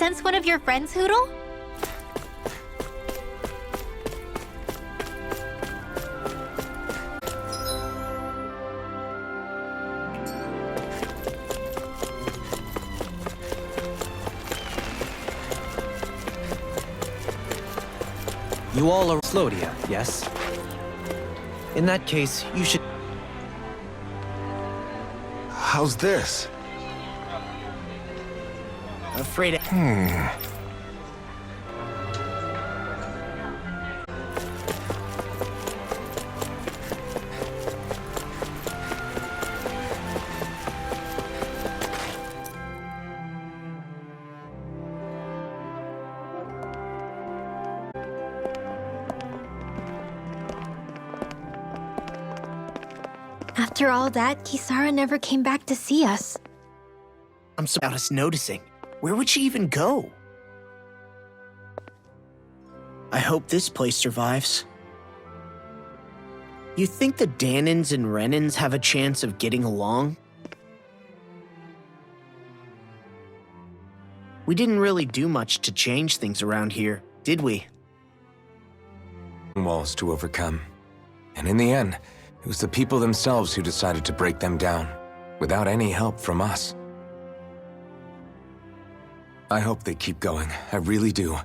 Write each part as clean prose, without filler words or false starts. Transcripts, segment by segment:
sense one of your friends, Hoodle? You all are Slodia, yes? In that case, you should... How's this? Afraid of... After all that, Kisara never came back to see us. I'm so about us noticing. Where would she even go? I hope this place survives. You think the Danins and Renins have a chance of getting along? We didn't really do much to change things around here, did we? Walls to overcome. And in the end, it was the people themselves who decided to break them down, without any help from us. I hope they keep going, I really do.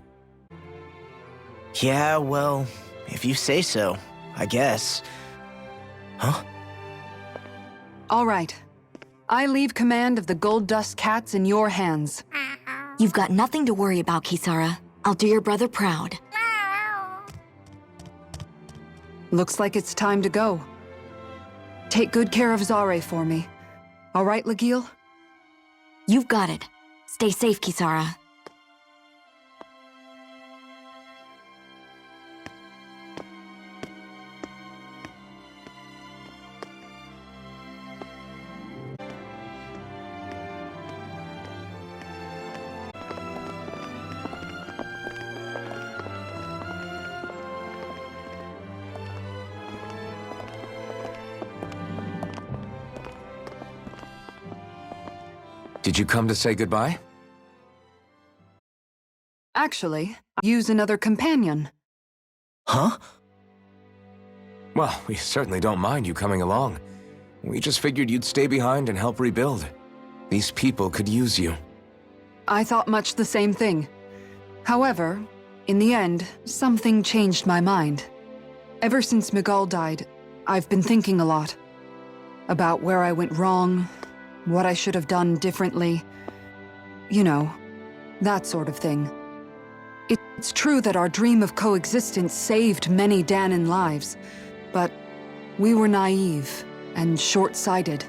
Yeah, well, if you say so, I guess. Huh? All right. I leave command of the Gold Dust Cats in your hands. You've got nothing to worry about, Kisara. I'll do your brother proud. Looks like it's time to go. Take good care of Zare for me. All right, Legil? You've got it. Stay safe, Kisara. Did you come to say goodbye? Actually, use another companion. Huh? Well, we certainly don't mind you coming along. We just figured you'd stay behind and help rebuild. These people could use you. I thought much the same thing. However, in the end, something changed my mind. Ever since Miguel died, I've been thinking a lot. About where I went wrong, what I should have done differently. You know, that sort of thing. It's true that our dream of coexistence saved many Danin lives, but we were naive and short-sighted.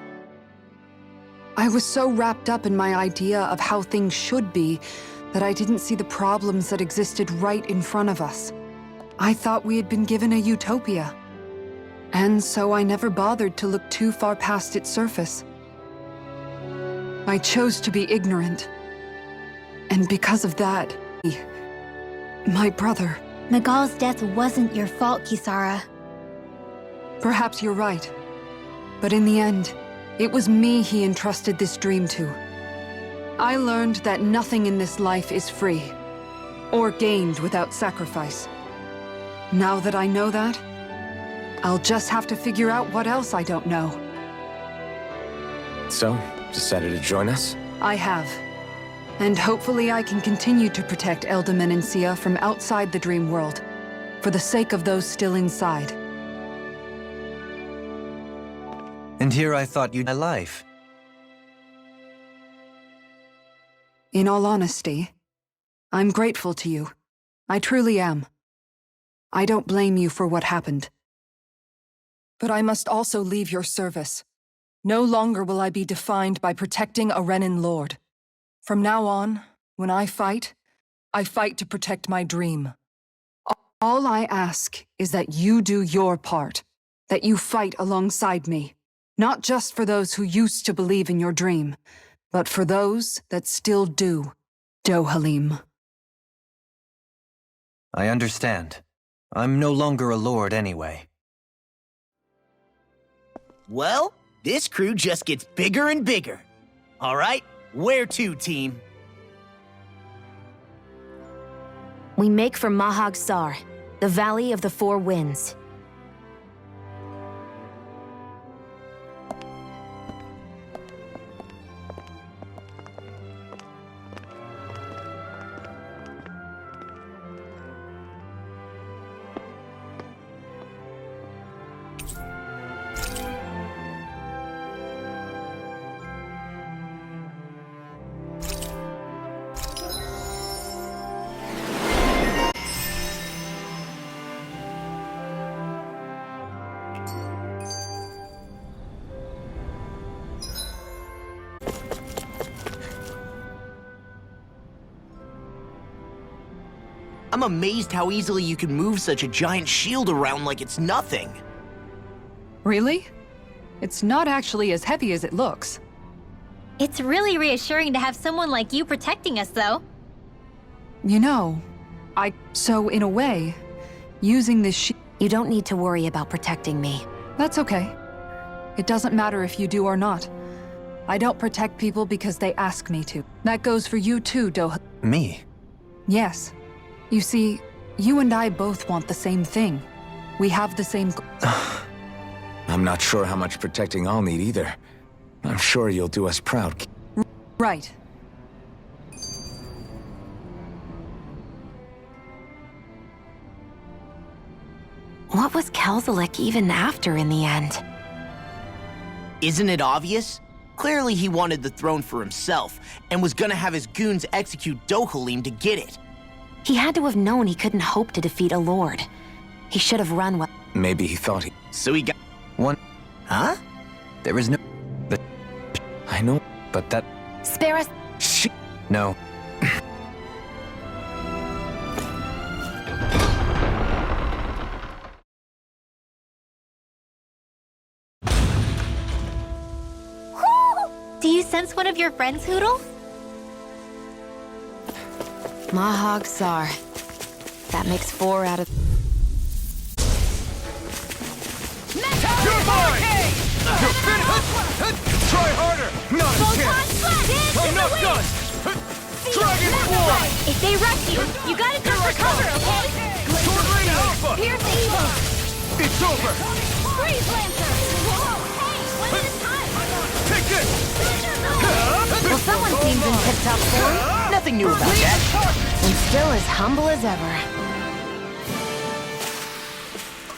I was so wrapped up in my idea of how things should be that I didn't see the problems that existed right in front of us. I thought we had been given a utopia. And so I never bothered to look too far past its surface. I chose to be ignorant. And because of that, my brother... Miguel's death wasn't your fault, Kisara. Perhaps you're right. But in the end, it was me he entrusted this dream to. I learned that nothing in this life is free, or gained without sacrifice. Now that I know that, I'll just have to figure out what else I don't know. So, decided to join us? I have. And hopefully I can continue to protect Eldaman and Sia from outside the dream world, for the sake of those still inside. And here I thought you'd my life. In all honesty, I'm grateful to you. I truly am. I don't blame you for what happened. But I must also leave your service. No longer will I be defined by protecting a Renin lord. From now on, when I fight to protect my dream. All I ask is that you do your part, that you fight alongside me, not just for those who used to believe in your dream, but for those that still do, Dohalim. I understand. I'm no longer a lord anyway. Well, this crew just gets bigger and bigger. All right, where to, team? We make for Mahag Sar, the Valley of the Four Winds. I'm amazed how easily you can move such a giant shield around like it's nothing. Really? It's not actually as heavy as it looks. It's really reassuring to have someone like you protecting us, though. You know, So in a way, using this shield... You don't need to worry about protecting me. That's okay. It doesn't matter if you do or not. I don't protect people because they ask me to. That goes for you too, Me? Yes. You see, you and I both want the same thing. We have the same... I'm not sure how much protecting I'll need either. I'm sure you'll do us proud. Right. What was Kelzelik even after in the end? Isn't it obvious? Clearly he wanted the throne for himself, and was gonna have his goons execute Dohalim to get it. He had to have known he couldn't hope to defeat a lord. He should have run well. Maybe he thought he... So he got... One. Huh? There is no... I know, But that... Spare us. Shit. No. Do you sense one of your friends, Hoodle? Mahag Sar. That makes 4 out of... You're mine! You're finished! Try harder! Not a chance! I'm not done! Dragon Form! If they rush you, you gotta jump for cover, okay? Sword Rain Alpha! Pierce evil! It's over! Freeze Lancer! Whoa! Hey, one at a time! Take this! Well, someone seems in tip-top form. Nothing new about that. And still as humble as ever.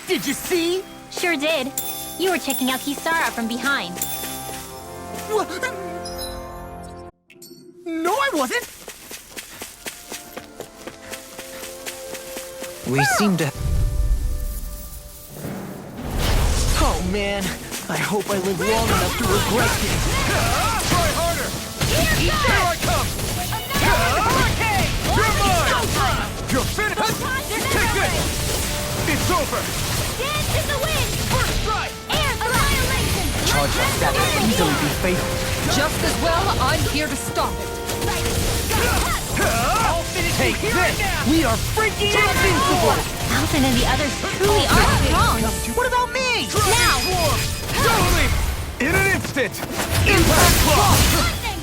Did you see? Sure did. You were checking out Kisara from behind. No, I wasn't! We seem to... Oh man, I hope I live long enough to regret this. Try harder! Here I come! Hurricane! You're mine! You're finished! Take this! It's over! Dance in the wind! First strike! Air annihilation! Charge like that would easily be fatal. Just as well, I'm here to stop it. Take this! We are freaking invincible! Mountain and the others truly are strong. What about me? Now! Totally! In an instant! Impact block! Lightning!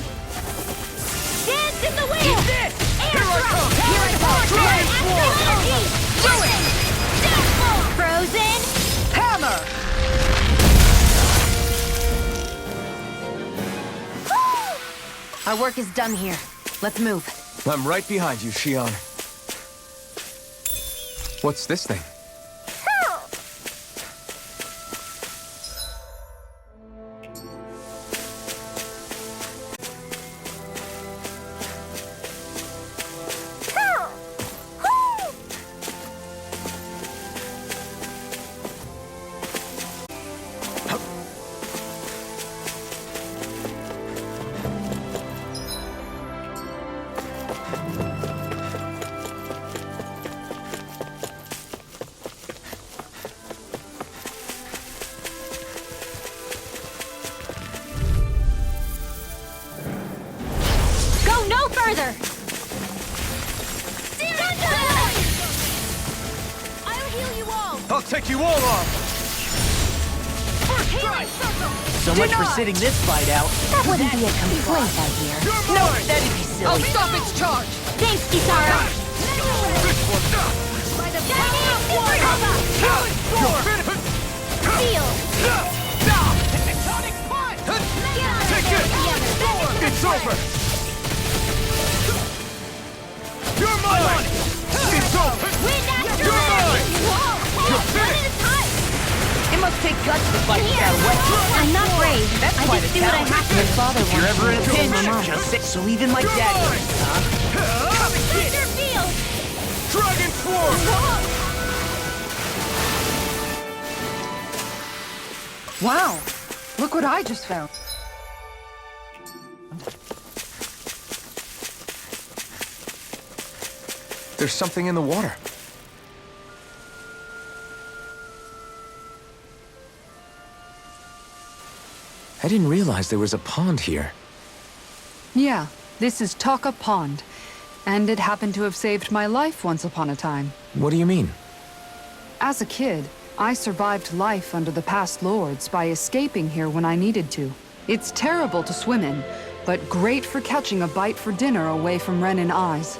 Dance in the wind! Eat this! Here I come! Here I come! Dragon Form! Do it! Downfall! Frozen! Hammer! Our work is done here. Let's move. I'm right behind you, Shion. What's this thing? Go no further! I'll heal you all! I'll take you all on! First strike! So much for sitting this fight out. That wouldn't be a complaint, I hear. You're No, mine! that'd be I'll silly. stop its charge! Thanks, Kisara! This I'm not brave. I just do what I have to. Your father If you're wants ever me in a to kill my pinch, mom. just say so. Even my dad knows, huh? Thunder field! Dragon form! Wow! Look what I just found. There's something in the water. I didn't realize there was a pond here. Yeah, this is Taka Pond. And it happened to have saved my life once upon a time. What do you mean? As a kid, I survived life under the past lords by escaping here when I needed to. It's terrible to swim in, but great for catching a bite for dinner away from Renin eyes.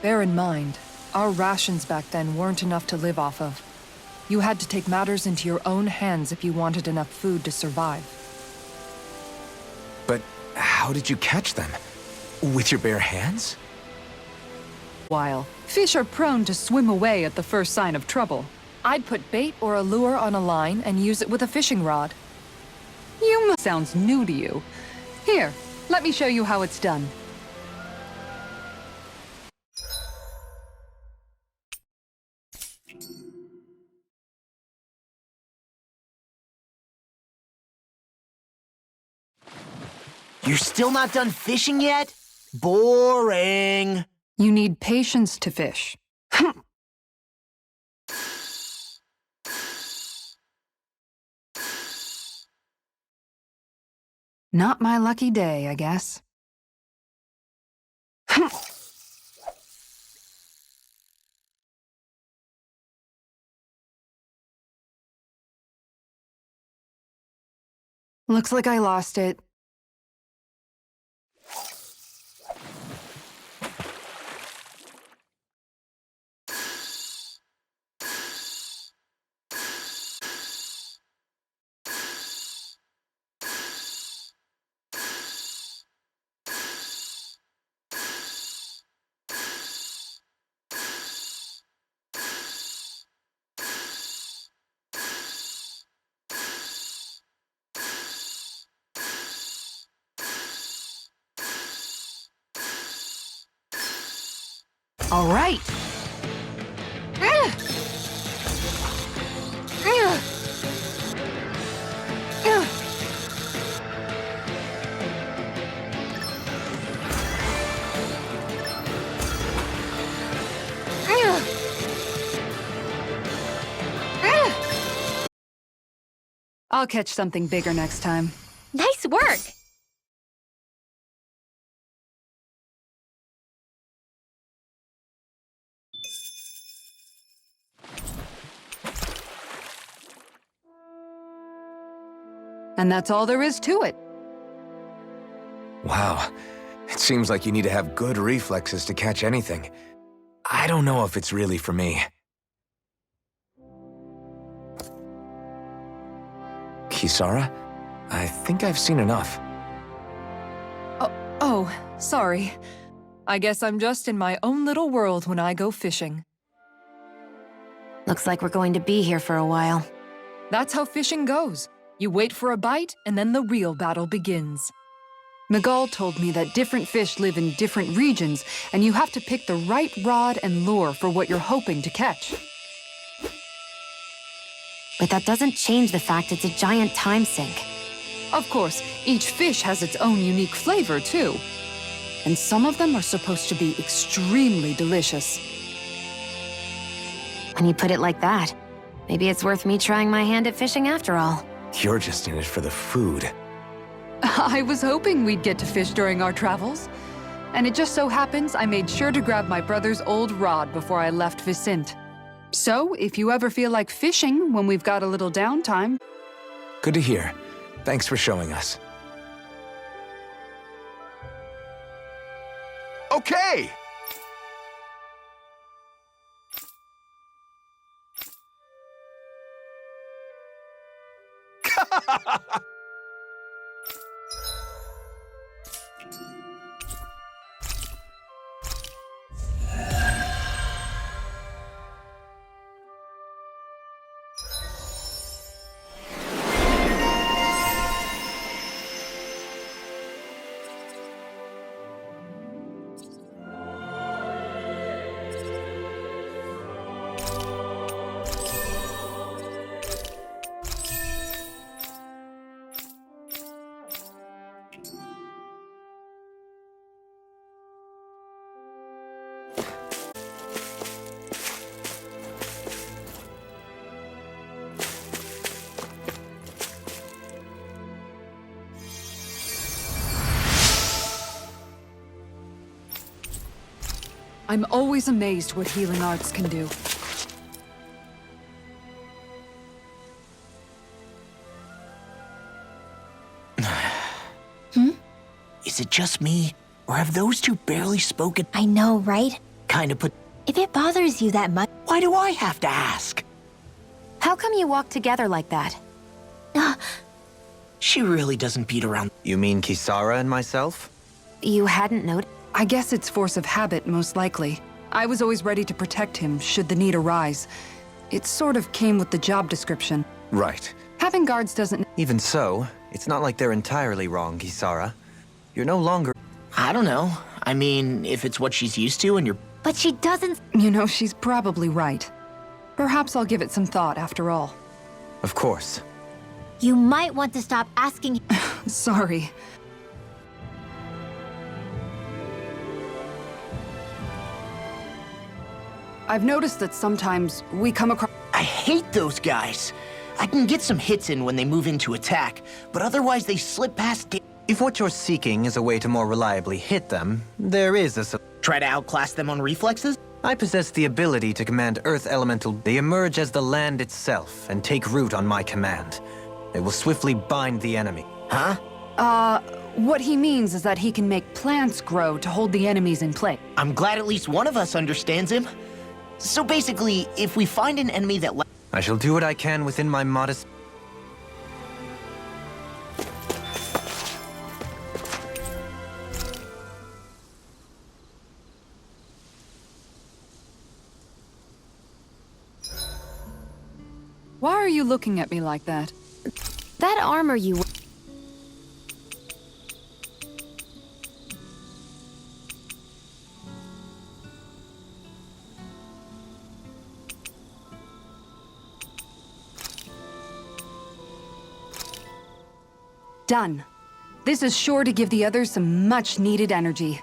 Bear in mind, our rations back then weren't enough to live off of. You had to take matters into your own hands if you wanted enough food to survive. But how did you catch them? With your bare hands? While fish are prone to swim away at the first sign of trouble. I'd put bait or a lure on a line and use it with a fishing rod. Sounds new to you. Here, let me show you how it's done. You're still not done fishing yet? Boring. You need patience to fish. Not my lucky day, I guess. Looks like I lost it. All right. I'll catch something bigger next time. Nice work! And that's all there is to it. Wow. It seems like you need to have good reflexes to catch anything. I don't know if it's really for me. Kisara? I think I've seen enough. Oh, sorry. I guess I'm just in my own little world when I go fishing. Looks like we're going to be here for a while. That's how fishing goes. You wait for a bite, and then the real battle begins. Miguel told me that different fish live in different regions, and you have to pick the right rod and lure for what you're hoping to catch. But that doesn't change the fact it's a giant time sink. Of course, each fish has its own unique flavor, too. And some of them are supposed to be extremely delicious. When you put it like that, maybe it's worth me trying my hand at fishing after all. You're just in it for the food. I was hoping we'd get to fish during our travels. And it just so happens I made sure to grab my brother's old rod before I left Vicente. So, if you ever feel like fishing when we've got a little downtime... Good to hear. Thanks for showing us. Okay! I'm always amazed what healing arts can do. Is it just me, or have those two barely spoken? I know, right? Kind of put... If it bothers you that much... Why do I have to ask? How come you walk together like that? She really doesn't beat around... You mean Kisara and myself? You hadn't noticed? I guess it's force of habit, most likely. I was always ready to protect him, should the need arise. It sort of came with the job description. Right. Having guards doesn't... Even so, it's not like they're entirely wrong, Kisara. You're no longer... I don't know. I mean, if it's what she's used to and you're... But she doesn't... You know, she's probably right. Perhaps I'll give it some thought after all. Of course. You might want to stop asking... Sorry. I've noticed that sometimes we come across... I hate those guys. I can get some hits in when they move into attack, but otherwise they slip past... If what you're seeking is a way to more reliably hit them, there is a... Try to outclass them on reflexes? I possess the ability to command Earth Elemental. They emerge as the land itself and take root on my command. They will swiftly bind the enemy. Huh? What he means is that he can make plants grow to hold the enemies in place. I'm glad at least one of us understands him. So basically, if we find an enemy that... I shall do what I can within my modest... Why are you looking at me like that? That armor you... Done. This is sure to give the others some much-needed energy.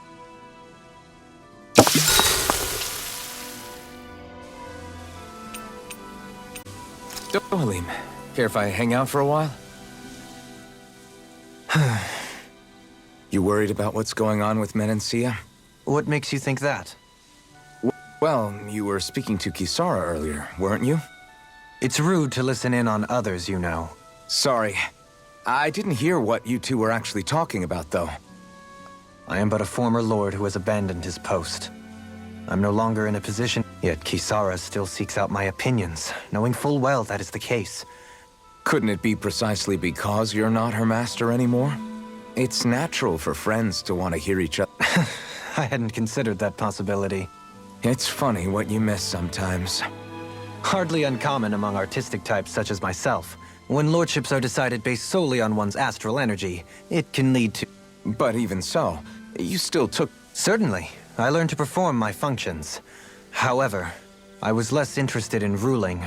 Dohalim, care if I hang out for a while? You worried about what's going on with Menancia? What makes you think that? Well, you were speaking to Kisara earlier, weren't you? It's rude to listen in on others, you know. Sorry. I didn't hear what you two were actually talking about, though. I am but a former lord who has abandoned his post. I'm no longer in a position, yet Kisara still seeks out my opinions, knowing full well that is the case. Couldn't it be precisely because you're not her master anymore? It's natural for friends to want to hear each other. I hadn't considered that possibility. It's funny what you miss sometimes. Hardly uncommon among artistic types such as myself. When lordships are decided based solely on one's astral energy, it can lead to... But even so, you still took... Certainly. I learned to perform my functions. However, I was less interested in ruling.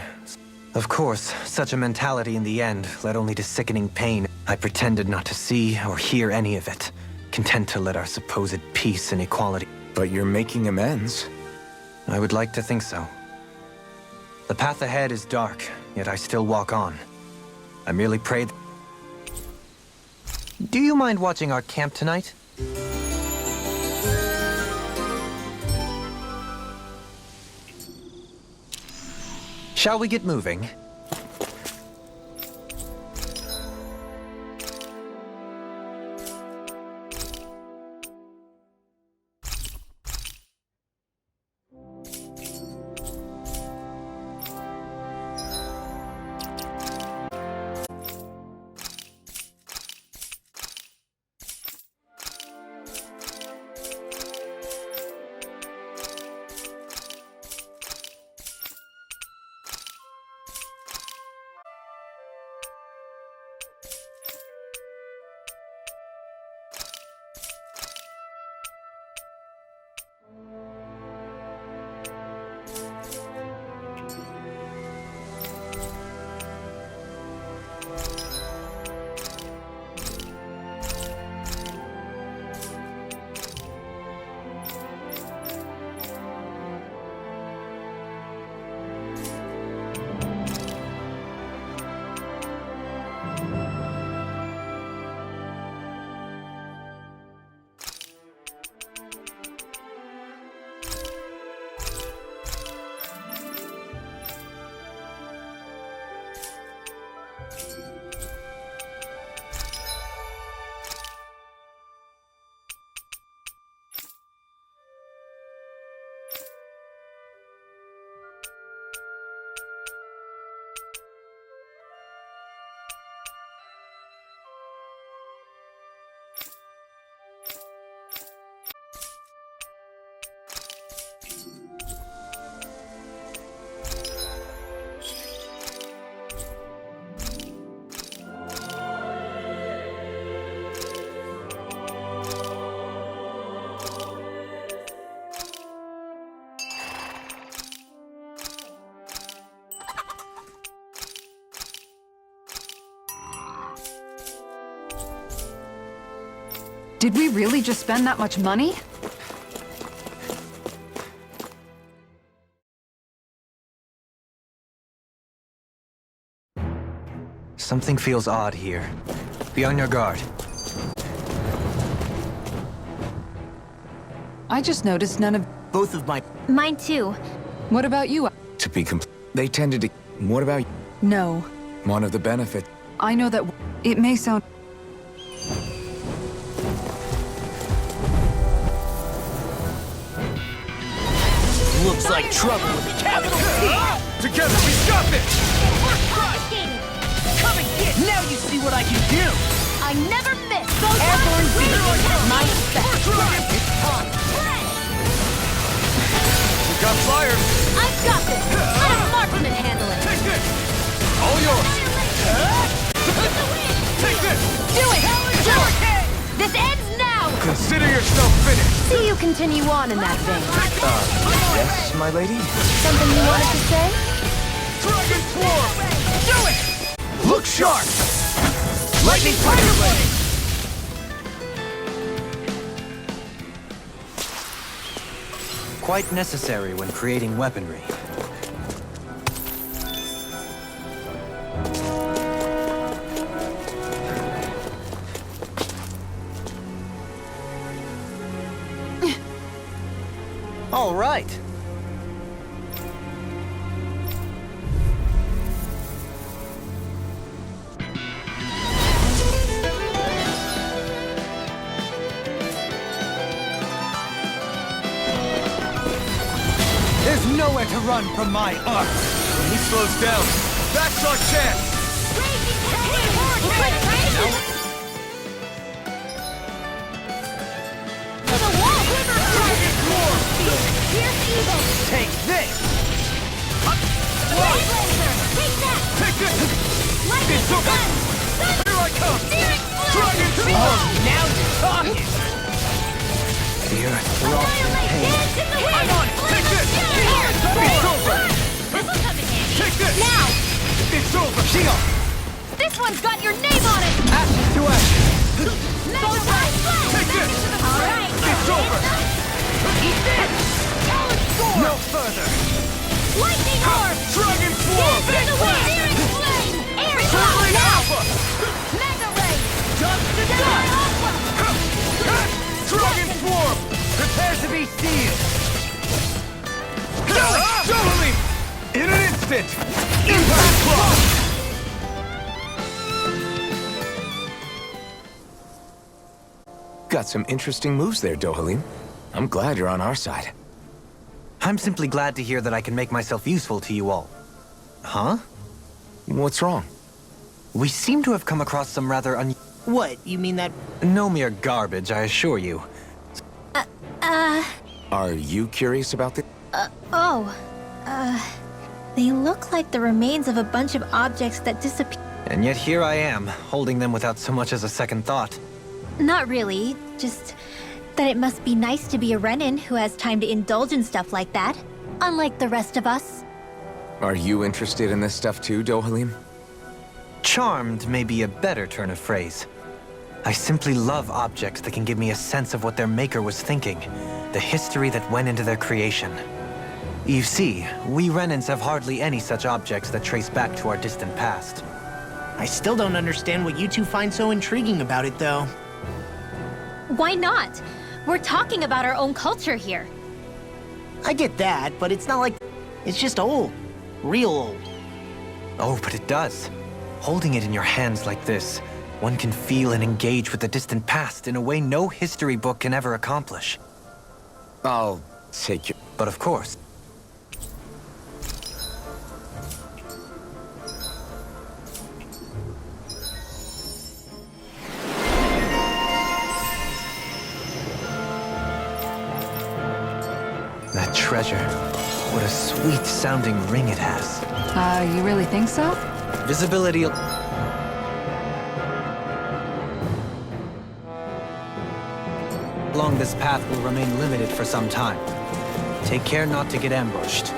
Of course, such a mentality in the end led only to sickening pain. I pretended not to see or hear any of it, content to let our supposed peace and equality... But you're making amends. I would like to think so. The path ahead is dark, yet I still walk on. I merely pray... Do you mind watching our camp tonight? Shall we get moving? Did we really just spend that much money? Something feels odd here. Be on your guard. I just noticed none of... Both of my... Mine too. What about you? To be complete, they tended to... What about No. one of the benefits? I know that it may sound... Looks like trouble with a capital T! Together we stop it! Come and get! Now you see what I can do! I never miss. Airborne beat! My respect! It's time! We got flyers! I've got this. Let a marksman handle it. Take this! All yours! Take this! Do it! This ends now! Consider yourself finished! See you continue on in that vein. Yes, my lady? Something you wanted to say? Dragon Swarm! Do it! Look sharp! Lightning Tiger Blade! Quite necessary when creating weaponry. All right. There's nowhere to run from my art. When he slows down, that's our chance! Take this! Take this! It's over! Here I come! Dragon Swarm! Now you're talking! The earth throbs in pain. I'm on it! Take this! It's over! Take this! Now! It's over! Shield! This one's got your name on it! Ashes to ashes! Take this! Alright! It's over! Eat this! No further! Lightning orb! Dragon Swarm! Dance in the wind! Searing flame! Air power now! Mega ray! Jump to death! Dragon Swarm! Prepare to be sealed! Totally! In an instant! Impact Claw! Got some interesting moves there, Dohalim. I'm glad you're on our side. I'm simply glad to hear that I can make myself useful to you all. Huh? What's wrong? We seem to have come across some rather What, you mean that... no mere garbage, I assure you. Are you curious about this? They look like the remains of a bunch of objects that disappeared. And yet here I am, holding them without so much as a second thought. Not really, just that it must be nice to be a Renin who has time to indulge in stuff like that, unlike the rest of us. Are you interested in this stuff too, Dohalim? Charmed may be a better turn of phrase. I simply love objects that can give me a sense of what their maker was thinking, the history that went into their creation. You see, we Renins have hardly any such objects that trace back to our distant past. I still don't understand what you two find so intriguing about it, though. Why not? We're talking about our own culture here. I get that, but it's not like... It's just old. Real old. Oh, but it does. Holding it in your hands like this, one can feel and engage with the distant past in a way no history book can ever accomplish. I'll take your... But of course, that treasure, what a sweet-sounding ring it has. You really think so? Visibility... along this path will remain limited for some time. Take care not to get ambushed.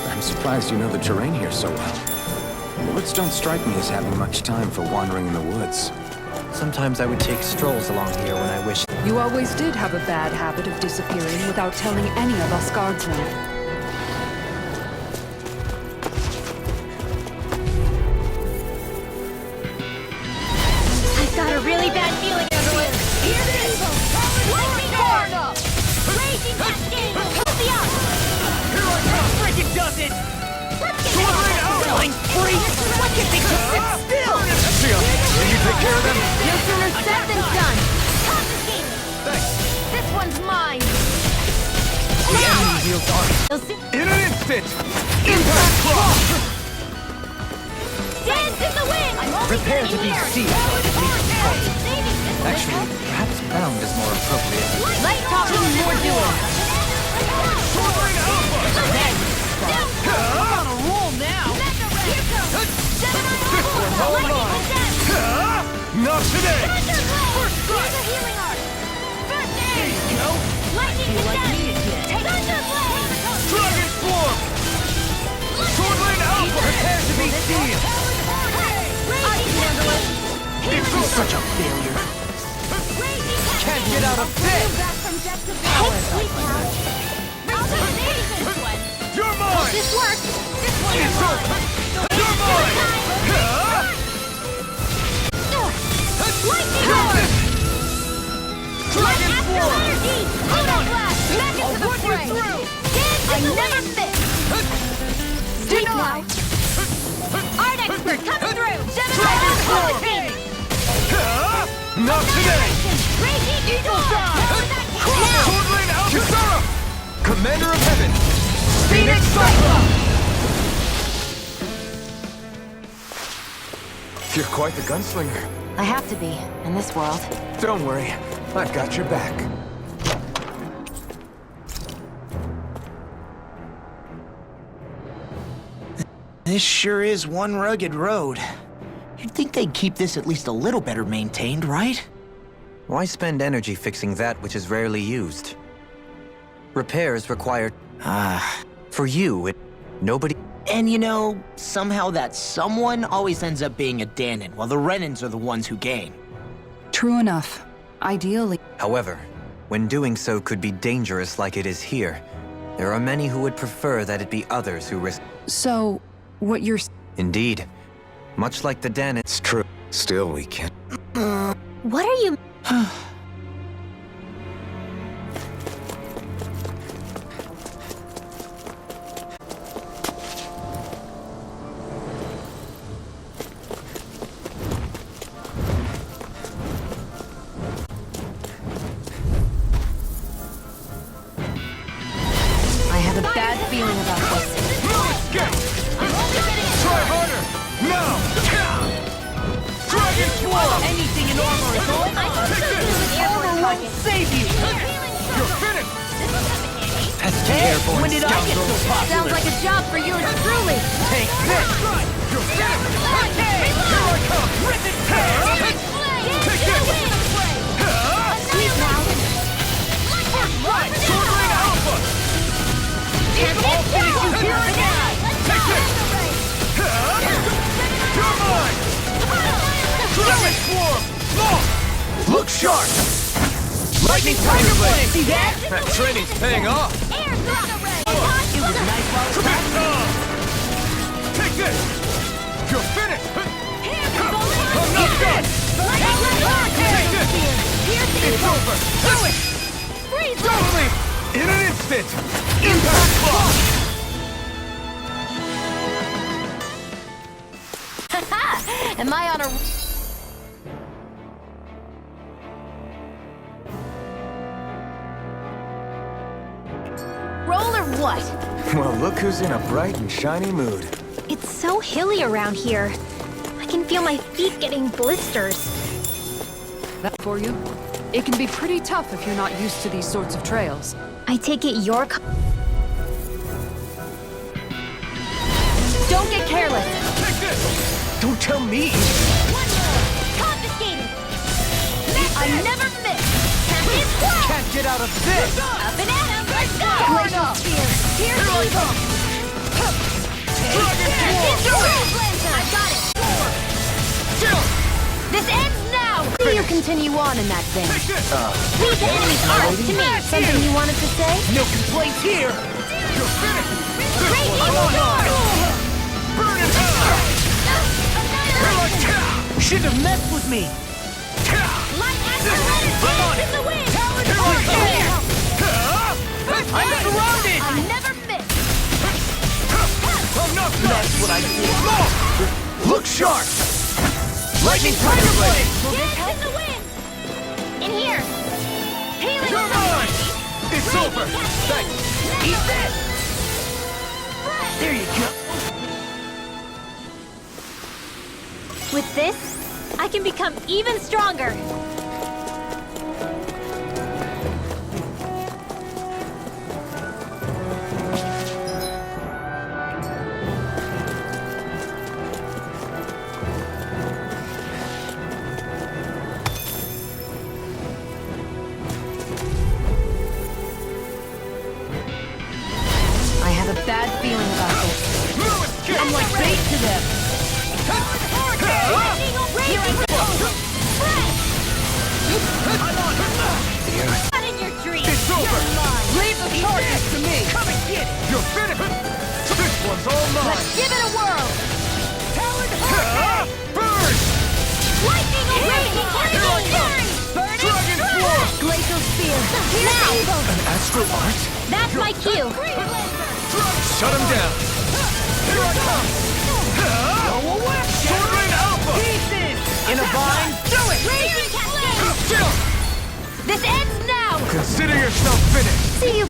I'm surprised you know the terrain here so well. The woods don't strike me as having much time for wandering in the woods. Sometimes I would take strolls along here when I wished. You always did have a bad habit of disappearing without telling any of us guardsmen. I've got a really bad feeling about this. Here it is! Lightning Tornado! Raging Cascade! Help me out! Here I come! Freaking does it! Let's get Swirling outline free! Why can't they just sit still? Can you take care of them? No sooner said than done! Confiscated! Thanks. This one's mine! The enemy heals on. In an instant! Impact claw! Dance in the wind! Prepare to be sealed. Actually, perhaps bound is more appropriate. Light talking, more doing! Swirling alpha! I'm on a roll now! This one's all mine! Not today! First strike! Here's a healing art! First aid! There you go! Lightning Feel like me Descent! again. Take Thunderblade! Dragon Swarm! Swordblade Alpha! Prepare to be sealed! I can handle it! This is such a failure. Can't get out of this! You're mine! This works! This one is It's mine! over! You're mine! Lightning Got Roar! this! Dragon Astral Swarm! Energy! Auto Blast! Back into the put you fray! through! Dance in the never miss! Sleep now! Art Expert coming through! Gemini Confiscated! Not today! Raging Eagle Dive! Swordblade Alpha! Kisara! Commander of Heaven! Phoenix Cyclone! You're quite the gunslinger. I have to be, in this world. Don't worry, I've got your back. This sure is one rugged road. You'd think they'd keep this at least a little better maintained, right? Why spend energy fixing that which is rarely used? Repairs require... For you, nobody... And you know, somehow that someone always ends up being a Danon, while the Renans are the ones who gain. True enough. Ideally. However, when doing so could be dangerous like it is here, there are many who would prefer that it be others who risk... So, what you're... Indeed. Much like the Danon... It's true. Still, we can't. What are you... I have a bad feeling about this. Try harder! Now! Dragon Swarm! Anything in armor is all armor won't save you! You're finished! Pesky airborne When did I get so popular? Sounds like a job for yours truly! Take this! You're finished! Here I come! Rip it tear! Take this! Sleep now! First strike! Swordblade Alpha! I'll finish you here and now! Take this! You're mine! Dragon Swarm! Look sharp! Lightning Tiger Blade! See that? That training's paying off! Air Throttle Ray! It was nice while it lasted. Take this! You're finished! Come I'm not done! Take this! It's over! Freeze! Totally! In an instant! Impact Claw! Am I on a... roll or what? Well, look who's in a bright and shiny mood. It's so hilly around here. I can feel my feet getting blisters. That for you? It can be pretty tough if you're not used to these sorts of trails. I take it you're... Don't get careless! Take this! Don't tell me! Confiscated! I never miss! Can't get out of this! Up and at him! Let's go! Glacial Spear! Here's evil! Dragon Swarm! I got it! This ends now! continue on in that vein. Leave the enemy's arms to me. Something you wanted to say? No complaints here! You're finished! Great This one's evil! burn in hell! Shouldn't have messed with me! Light accelerated in the wind! I'm surrounded! I never miss! That's what I do. Look sharp! Lightning Tiger Blade! Dance in the wind! In here! Healing You're mine! It's over! Thanks! Eat this! There you go! With this, I can become even stronger! I have a bad feeling about this. I'm like bait to them! Not in your dreams! It's over! Leave the target to me! Come and get it! You're finished! This one's all mine! Let's give it a whirl! Burn! Lightning raging fury! Dragon Swarm! Glacial Spear. Now! An astral art? That's my cue! Shut him down! Here I come! Sword Rain Alpha! In a vine? Do it! Raging cascade! Chill! This ends now! Consider yourself finished! See you!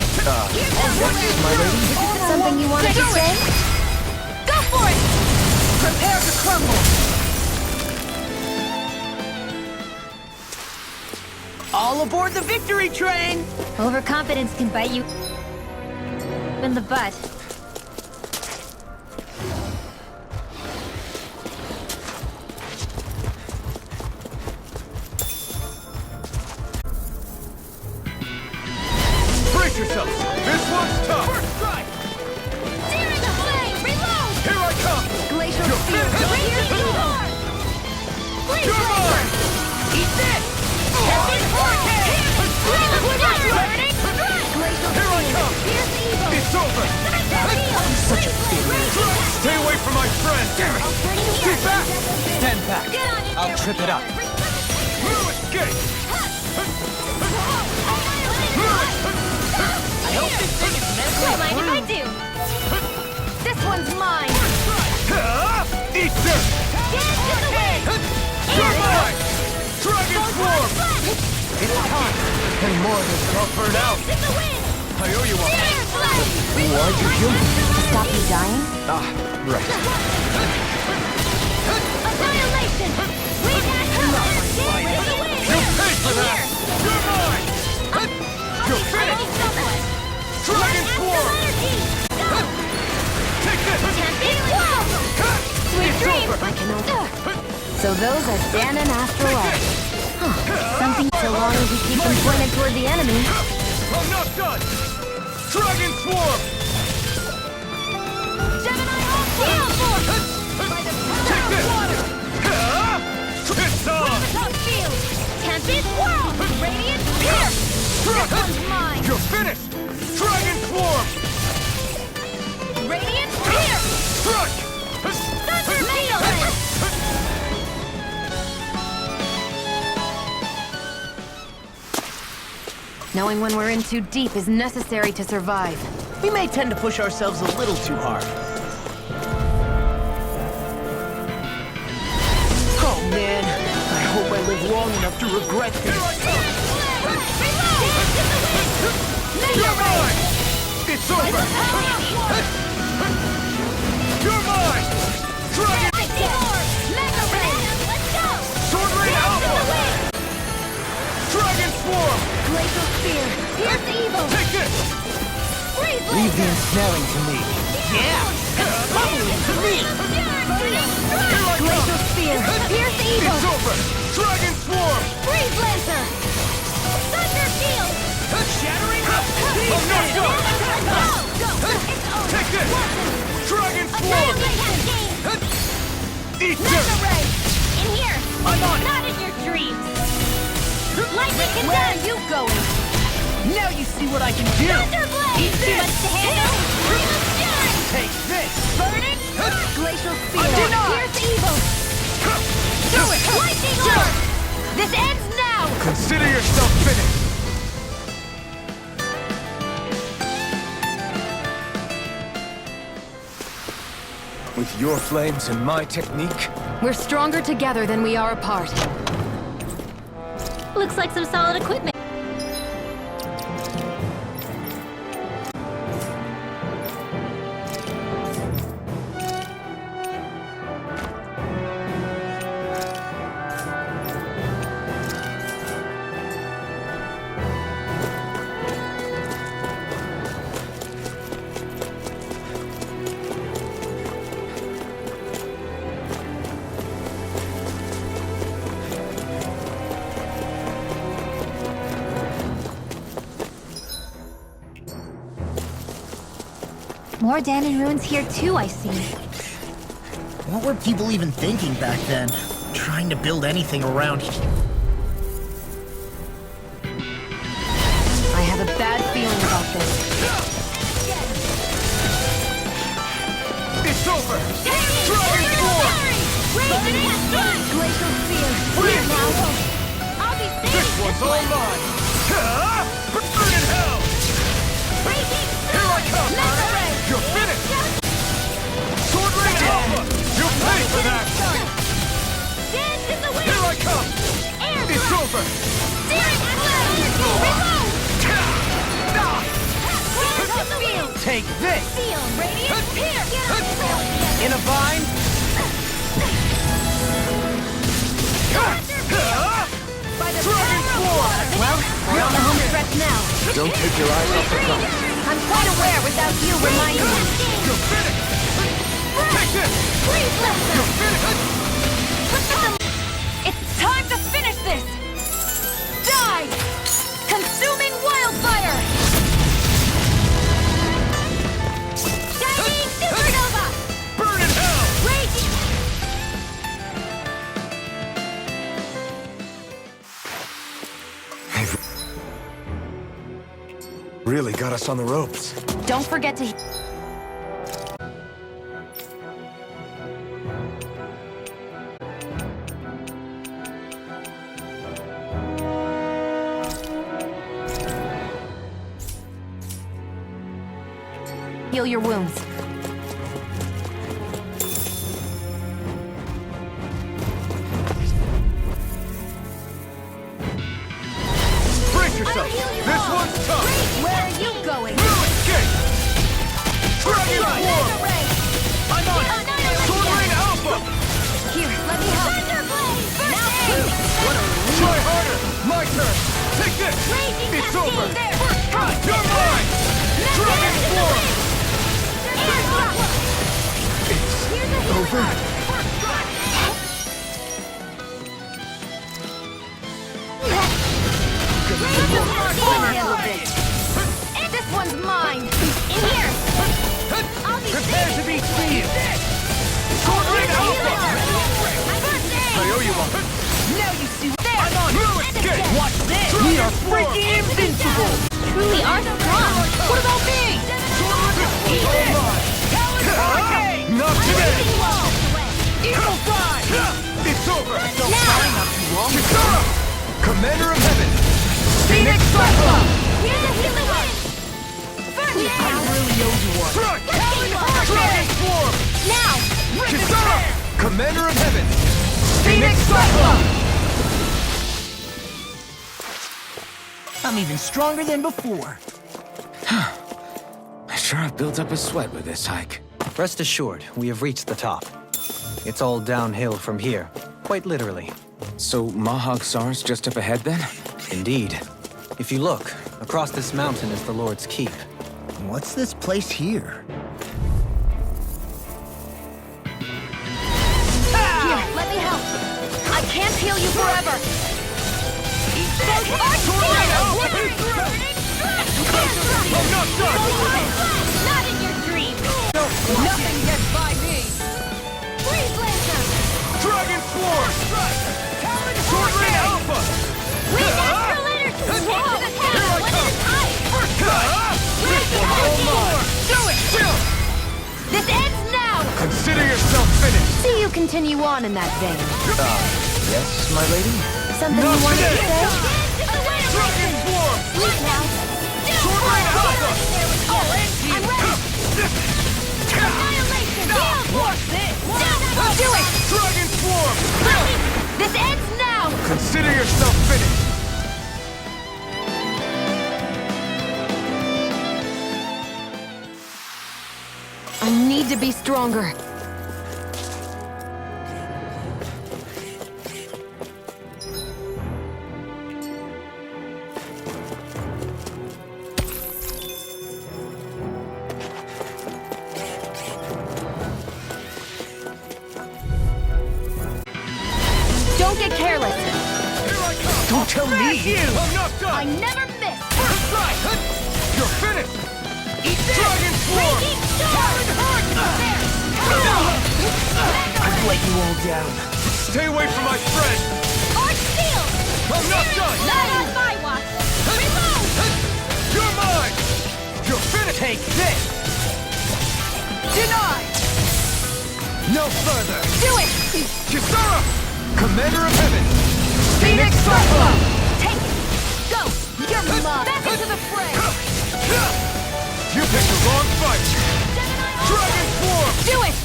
My lady? Something you wanted to say? Go for it! Prepare to crumble! All aboard the victory train! Overconfidence can bite you in the butt. Brace yourself! This one's tough! First strike! Searing the flame! Reload! Here I come! Glacial You're Spear. finished! Raging evil! Please, You're mine! Eat this! Heavy hurricane! Flame of fire! Burning! Glacial Here I come! Here's the evil! It's over! I'm Such a Stay away from my friend! Get back! Stand back. Get on in I'll there. trip it up. No escape! I hope this thing is meant to mind if I do. This one's mine. Eat this! Dance in the wind. You're mine! Dragon Swarm! It's time. And more has all burned out. Dance in the wind. I owe you one. Searing flame. Why'd you kill me? To stop you dying? Ah, right. Annihilation. Lead action. Dance in the wind. You paid for that! You're mine! You're finished! Dragon Swarm! Take this! Sweet It's dreams. over! So those are Dan and Astral Art. Something so long as you keep them pointed toward the enemy. I'm not done! Dragon Swarm! Gemini all field force. By the Take power this! of water. It's on! Top field. Tempest whirl. Radiant pierce. This one's mine. You're finished! Dragon Swarm! Radiant pierce. Struck! Thunder melee. Knowing when we're in too deep is necessary to survive. We may tend to push ourselves a little too hard. Oh man, I hope I live long enough to regret this. You're mine! It's over! You're mine! Dragon! Sword Rain Alpha! Dragon Swarm! Glacial spear. Pierce evil. Take this! Leave the ensnaring to me. Yeah! Bubbling to me! Glacial spear. Pierce evil. It's over! Dragon Swarm! Freeze lancer. Thunder shield. Shattering I'm not done! Take this! Dragon Swarm! Annihilate cascade. Eat Mega this! ray. In here. I'm on it. Not in your dreams. Lightning Where are you going? Now you see what I can do! Thunderblade! Too much to handle? Take this! Burning! Glacial Seal! Denied! Here's evil! Do it! Lightning Orb! This ends now! Consider yourself finished! With your flames and my technique, We're stronger together than we are apart. Looks like some solid equipment. More Danon ruins here too, I see. What were people even thinking back then? Trying to build anything around here? I have a bad feeling about this. it's over! Dragon Form! Glacial Seal! Here now! I'll be safe. This one's all mine! Burn in hell! Here I come! You're finished! Sword Ring Alpha! You'll pay for that! Dance in the wind. Here I come! It's over! Take this! Seal, radiant, here. In a vine? Dragon Form! Well, we're on the home stretch now. Don't take your eyes off the prize. I'm quite aware without you reminding me. You're finished! Take this! You're finished! It's time to finish this! Die! Consuming wildfire! Shining supernova. Burn in hell! Raging. Really got us on the ropes. Don't forget to... heal your wounds. Brace yourself! This one's tough! Where are you going? No escape! Dragon Form! I'm on it! Sword Ring Alpha! Here, let me help. Now Try harder! My turn! Take this! It's over! You're mine! Dragon Form! It's over? This one's mine. In here. Prepare to be seized! Sword Ring Alpha! I owe you one! Now you see there. I'm on! No escape! Watch this! We are freaking invincible! Truly are strong. What about me? Not today! Evil Fly. It's over! Now. Kisara! Commander of Heaven! Phoenix Cyclone. Here's a healing wind. I really owe you one. Strike! Dragon Form! Now. Kisara! Commander of Heaven! Phoenix Cyclone. I'm even stronger than before. I sure have built up a sweat with this hike. Rest assured, we have reached the top. It's all downhill from here, quite literally. So Mahag Sar's just up ahead then? Indeed. If you look, across this mountain is the Lord's Keep. What's this place here? Here, let me help. I can't heal you forever. Not in your dreams. Nothing gets by me. Freeze Lancer. Dragon Force! Sword Ring Alpha! We got See you continue on in that vein. Yes, my lady? Something you wanted to say? Dragon Swarm! Sweet now. Sword Rain Alpha! I'm ready. Annihilation! Deal force! Do it! Dragon Swarm! This ends now! Consider yourself finished! I need to be stronger. Don't get careless. Here I come! Don't tell me! I'm not done! I never miss. First strike! You're finished! Eat this. Dragon Swarm! Raging Storm! I've let you all down. Stay away from my friend! Arch Steel! I'm not done! Not on my watch! Reload! You're mine! You're finished! Take this! Denied! No further! Do it! Kisara! Commander of Heaven! Phoenix Cyclone! Take it! Go! You're mine! Back into the fray! You picked the wrong fight! Dragon Swarm! Do it!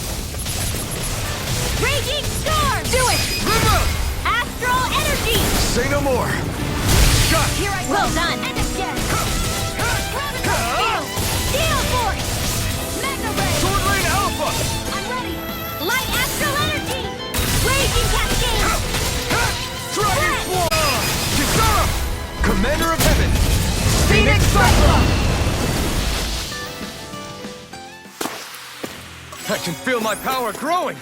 Raging Storm! Do it! Live up! Astral Energy! Say no more! Shot! Here I go! Well done! And again! Steel! Steel Force! Mega Ray! Sword Rain Alpha! I'm ready! Light Astral Energy! Raging Cascade! Dragon Swarm! Kisara! Commander of Heaven! Phoenix Cyclone! I can feel my power growing!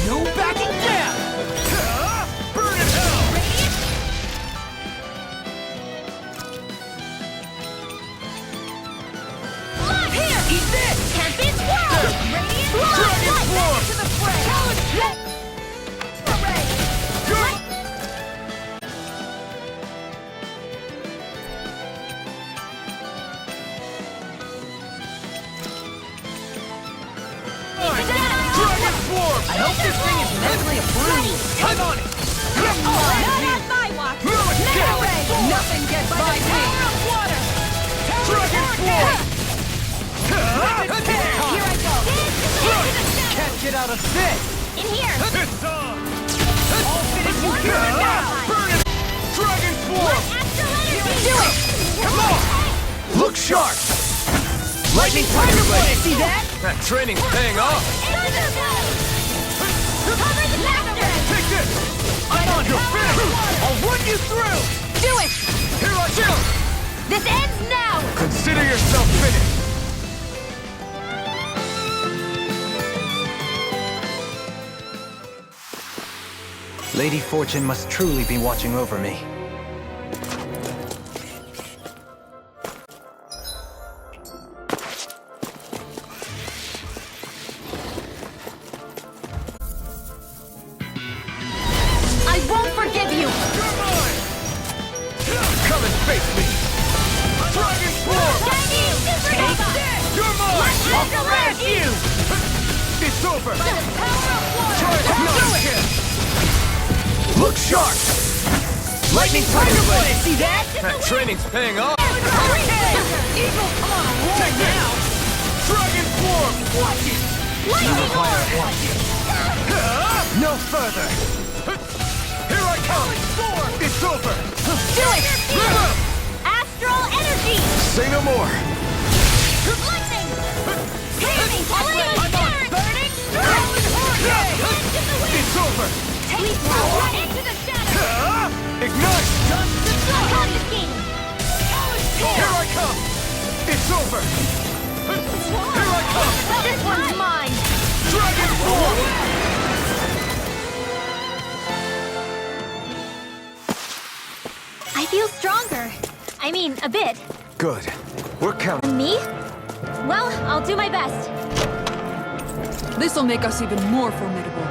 No backing down! Burn in hell! Look here! Eat this! Tempest Swirl! Radiant Dragon Light! Swarm! To the fray! Array! Dragon Swarm! I hope this thing is medically approved. Hang on it! Not on my watch! Mega Ray! Nothing gets by me! Power of water! Dragon Swarm! Here I go! Into the shadow! Can't get out of this! In here! It's on! All finished you here and now! Burn it! Dragon Swarm! Astral Energy! Do it! Come on! Look sharp! Lightning Tiger Blade! See that? That training's paying off! Into the shadow! Cover the master! Take this! I'm on You're finished! I'll run you through! Do it! Here I go! This ends now! Consider yourself finished! Lady Fortune must truly be watching over me. I won't forgive you! You're mine! Come and face me! Dragon Swarm! Chinese Super Nova! You're mine! I'll crush you! It's over! By the power of water! Try it not again! Look sharp! Lightning Tiger Blade! See that? That training's paying off! Eagle, come on, roll Take this! now! Dragon Swarm! Watch it! Lightning Orb! No further! Here I come! It's over! Do it! Live up! Astral Energy! Say no more! Lightning! Piercing! Burning Strike! Into the wind! It's over! Take power into the shadow! Ignite! Draconic King! Here I come! It's over! Here I come! This one's mine! Dragon Swarm! I feel stronger. I mean, a bit. Good. We're counting. Me? Well, I'll do my best. This'll make us even more formidable.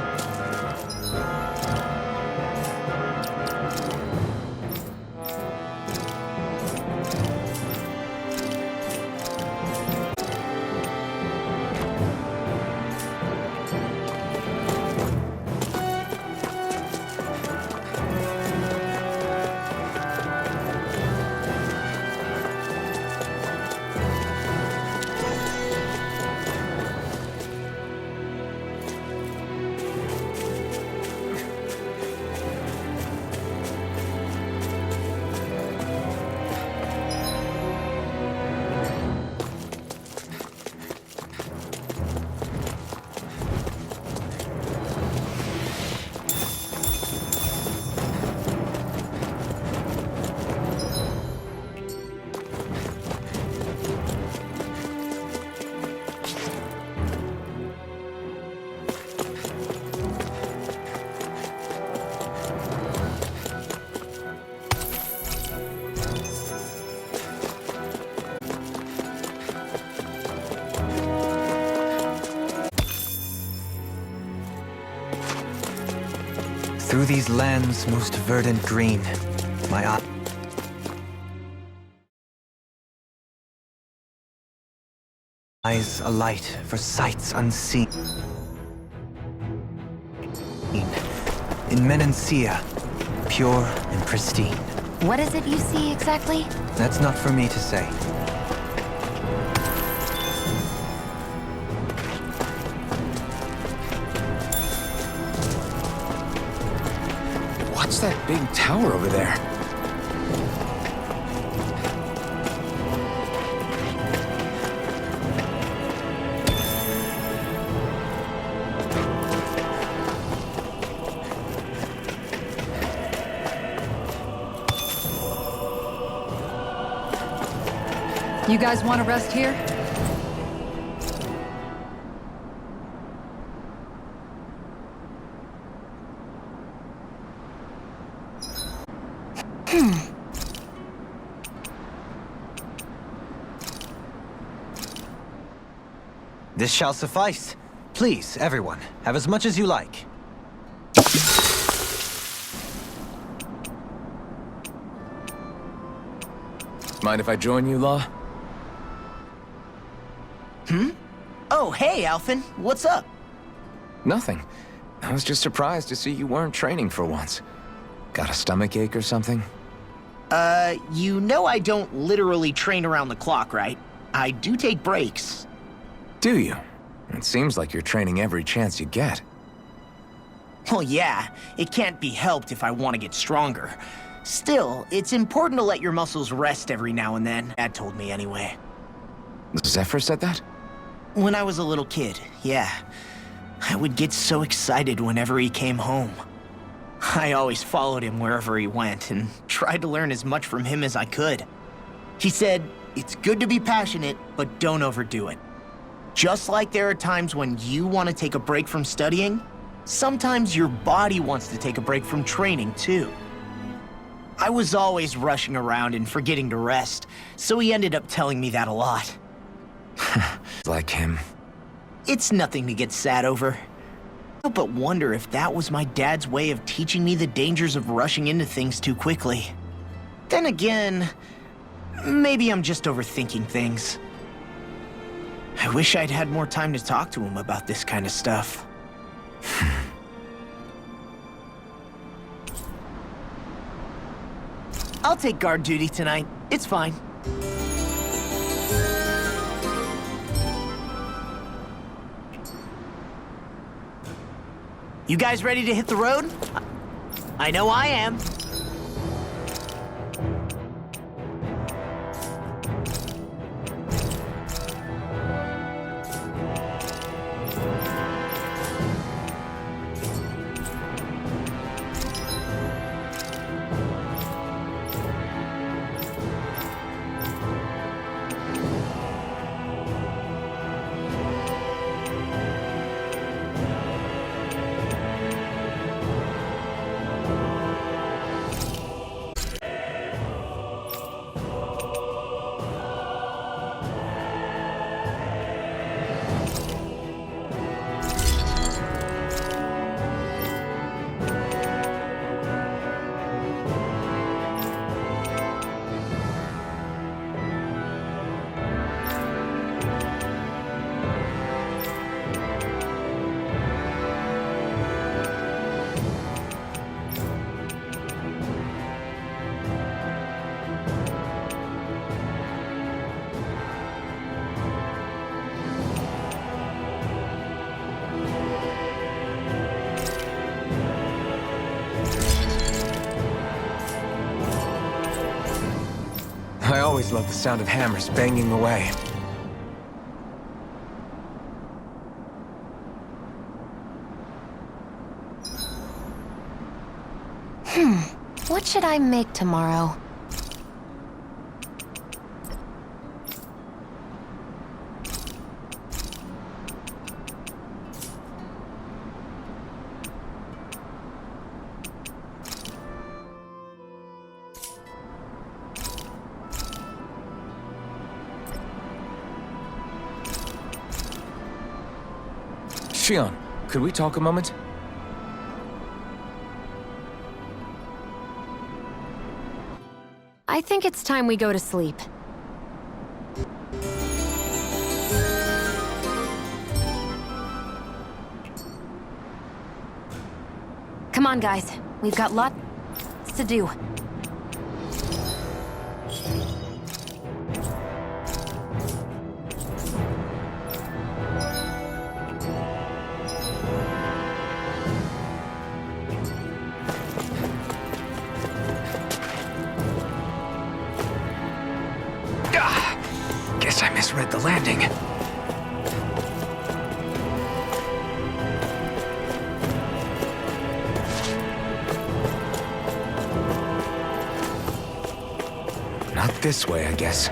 Through these lands most verdant green, my eyes alight for sights unseen. In Menancia, pure and pristine. What is it you see exactly? That's not for me to say. What's that big tower over there? You guys want to rest here? This shall suffice. Please, everyone, have as much as you like. Mind if I join you, Law? Oh, hey, Alphen. What's up? Nothing. I was just surprised to see you weren't training for once. Got a stomachache or something? You know I don't literally train around the clock, right? I do take breaks. Do you? It seems like you're training every chance you get. Well, yeah, it can't be helped if I want to get stronger. Still, it's important to let your muscles rest every now and then. Dad told me anyway. Zephyr said that? When I was a little kid, yeah. I would get so excited whenever he came home. I always followed him wherever he went and tried to learn as much from him as I could. He said, it's good to be passionate, but don't overdo it. Just like there are times when you want to take a break from studying, sometimes your body wants to take a break from training too. I was always rushing around and forgetting to rest, so he ended up telling me that a lot. Like him. It's nothing to get sad over. I can't but wonder if that was my dad's way of teaching me the dangers of rushing into things too quickly. Then again, maybe I'm just overthinking things. I wish I'd had more time to talk to him about this kind of stuff. I'll take guard duty tonight. It's fine. You guys ready to hit the road? I know I am. I always love the sound of hammers banging away. What should I make tomorrow? Shion, could we talk a moment? I think it's time we go to sleep. Come on, guys. We've got lots to do. Guess I misread the landing. Not this way, I guess.